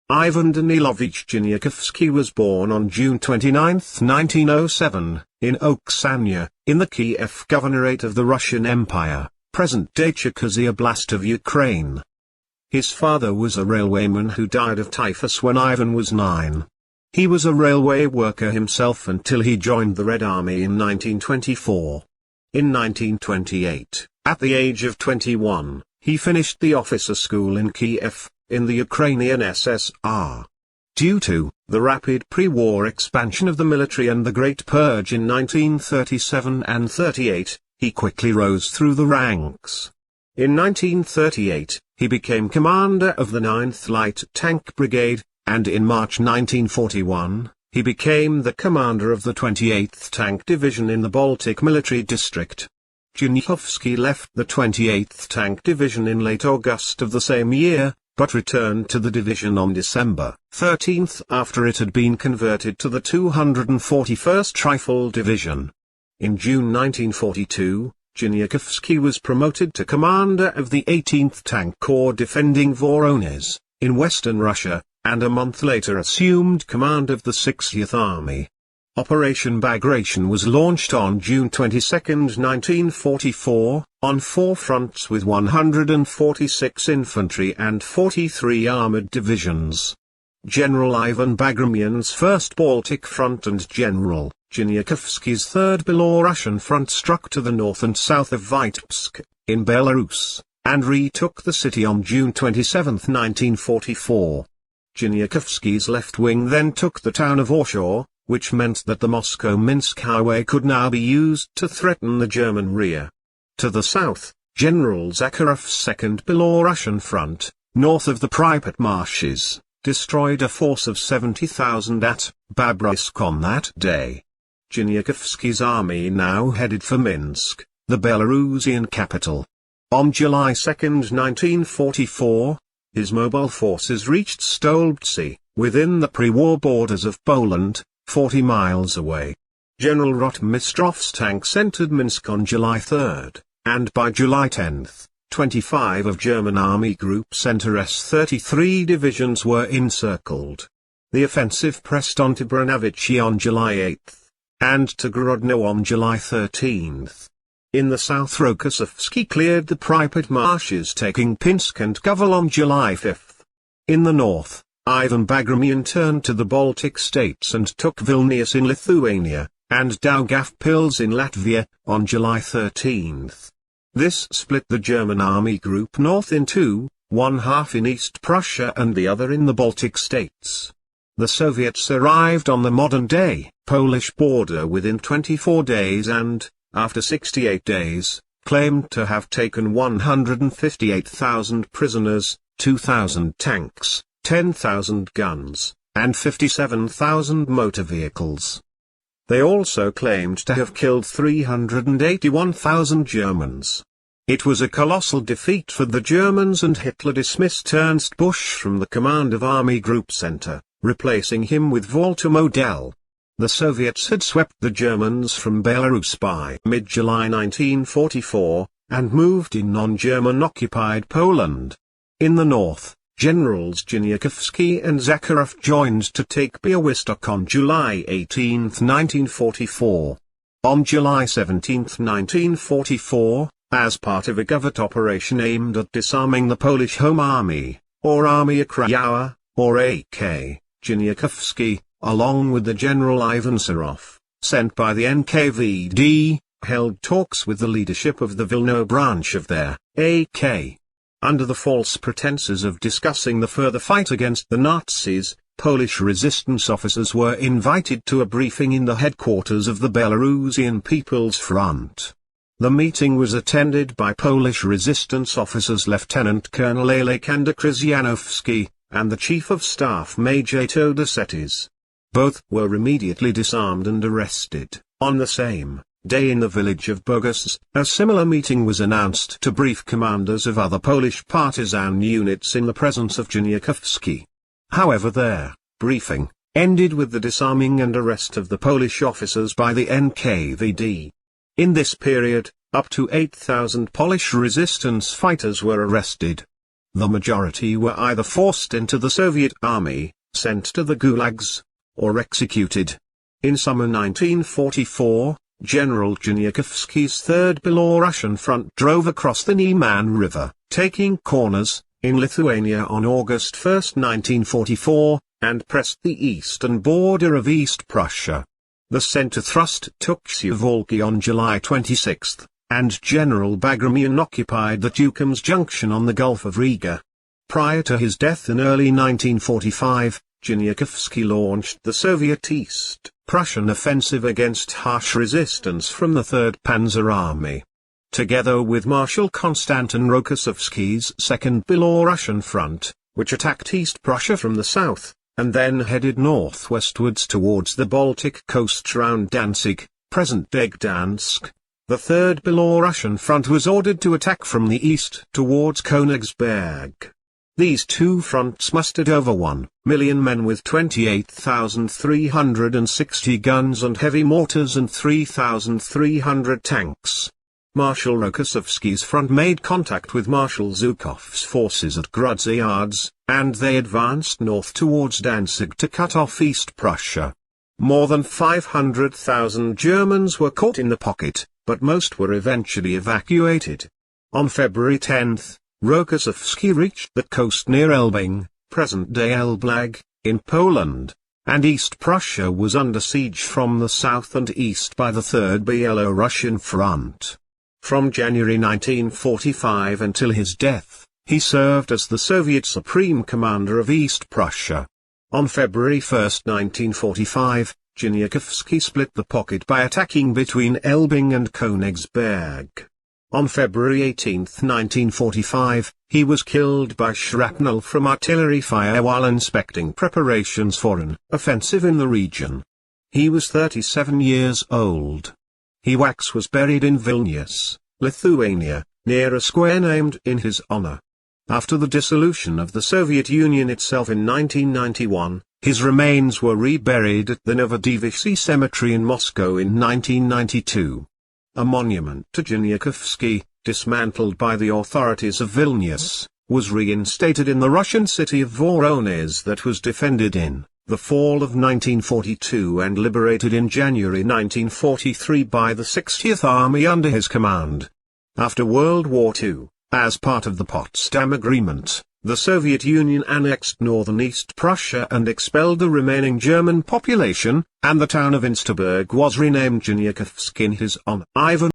Ivan Danilovich Chernyakhovsky was born on June 29, 1907, in Oksana, in the Kiev Governorate of the Russian Empire, present-day Cherkasy Oblast of Ukraine. His father was a railwayman who died of typhus when Ivan was 9. He was a railway worker himself until he joined the Red Army in 1924. In 1928, at the age of 21, he finished the officer school in Kiev, in the Ukrainian SSR. Due to the rapid pre-war expansion of the military and the Great Purge in 1937 and 38, he quickly rose through the ranks. In 1938, he became commander of the 9th Light Tank Brigade, and in March 1941, he became the commander of the 28th Tank Division in the Baltic Military District. Chernyakhovsky left the 28th Tank Division in late August of the same year, but returned to the division on December 13 after it had been converted to the 241st Rifle Division. In June 1942, Chernyakhovsky was promoted to commander of the 18th Tank Corps defending Voronezh, in western Russia, and a month later assumed command of the 60th Army. Operation Bagration was launched on June 22, 1944, on 4 fronts with 146 infantry and 43 armored divisions. General Ivan Bagramian's 1st Baltic Front and General Chernyakhovsky's 3rd Belarusian Front struck to the north and south of Vitebsk, in Belarus, and retook the city on June 27, 1944. Chernyakhovsky's left wing then took the town of Orshaw, which meant that the Moscow-Minsk highway could now be used to threaten the German rear. To the south, General Zakharov's 2nd Belarusian Front, north of the Pripyat marshes, destroyed a force of 70,000 at Babryansk on that day. Chernyakhovsky's army now headed for Minsk, the Belarusian capital. On July 2, 1944, his mobile forces reached Stolbtsi, within the pre-war borders of Poland, 40 miles away. General Rotmistrov's tanks entered Minsk on July 3, and by July 10, 25 of German Army Group Center S-33 divisions were encircled. The offensive pressed on to Branovichi on July 8, and to Grodno on July 13. In the south Rokossovsky cleared the Pripyat marshes taking Pinsk and Kovel on July 5. In the north, Ivan Bagramian turned to the Baltic states and took Vilnius in Lithuania, and Daugavpils in Latvia, on July 13. This split the German Army Group North in two, one half in East Prussia and the other in the Baltic states. The Soviets arrived on the modern-day Polish border within 24 days and, after 68 days, claimed to have taken 158,000 prisoners, 2,000 tanks, 10,000 guns, and 57,000 motor vehicles. They also claimed to have killed 381,000 Germans. It was a colossal defeat for the Germans, and Hitler dismissed Ernst Busch from the command of Army Group Center, replacing him with Walter Model. The Soviets had swept the Germans from Belarus by mid-July 1944, and moved in non-German occupied Poland. In the north, Generals Chernyakhovsky and Zakharov joined to take Białystok on July 18, 1944. On July 17, 1944, as part of a covert operation aimed at disarming the Polish Home Army, or Armia Krajowa, or AK, Chernyakhovsky, along with the General Ivan Serov, sent by the NKVD, held talks with the leadership of the Vilno branch of their AK. Under the false pretenses of discussing the further fight against the Nazis, Polish resistance officers were invited to a briefing in the headquarters of the Belarusian People's Front. The meeting was attended by Polish resistance officers Lieutenant Colonel Aleksander Krzyżanowski, and the Chief of Staff Major Todosetes. Both were immediately disarmed and arrested. On the same day in the village of Bogus, a similar meeting was announced to brief commanders of other Polish partisan units in the presence of Chernyakhovsky. However, their briefing ended with the disarming and arrest of the Polish officers by the NKVD. In this period, up to 8,000 Polish resistance fighters were arrested. The majority were either forced into the Soviet army, sent to the gulags, or executed. In summer 1944, General Chernyakhovsky's Third Belarusian Front drove across the Neman River, taking corners, in Lithuania on August 1, 1944, and pressed the eastern border of East Prussia. The center thrust took Suwałki on July 26, and General Bagramian occupied the Tukums Junction on the Gulf of Riga. Prior to his death in early 1945, Chernyakhovsky launched the Soviet East Prussian offensive against harsh resistance from the 3rd Panzer Army. Together with Marshal Konstantin Rokossovsky's 2nd Belarusian Front, which attacked East Prussia from the south, and then headed northwestwards towards the Baltic coast round Danzig, present-day Gdansk, the 3rd Belarusian Front was ordered to attack from the east towards Königsberg. These two fronts mustered over 1 million men with 28,360 guns and heavy mortars and 3,300 tanks. Marshal Rokossovsky's front made contact with Marshal Zhukov's forces at Grudzy Yards, and they advanced north towards Danzig to cut off East Prussia. More than 500,000 Germans were caught in the pocket, but most were eventually evacuated. On February 10, Rokossovsky reached the coast near Elbing, present-day Elblag, in Poland, and East Prussia was under siege from the south and east by the Third Belarusian Front. From January 1945 until his death, he served as the Soviet Supreme Commander of East Prussia. On February 1, 1945, Chernyakhovsky split the pocket by attacking between Elbing and Königsberg. On February 18, 1945, he was killed by shrapnel from artillery fire while inspecting preparations for an offensive in the region. He was 37 years old. His wax was buried in Vilnius, Lithuania, near a square named in his honor. After the dissolution of the Soviet Union itself in 1991, his remains were reburied at the Novodevichy Cemetery in Moscow in 1992. A monument to Chernyakhovsky, dismantled by the authorities of Vilnius, was reinstated in the Russian city of Voronezh that was defended in the fall of 1942 and liberated in January 1943 by the 60th Army under his command. After World War II, as part of the Potsdam Agreement, the Soviet Union annexed northern East Prussia and expelled the remaining German population, and the town of Insterburg was renamed Chernyakhovsk in his honor. Ivan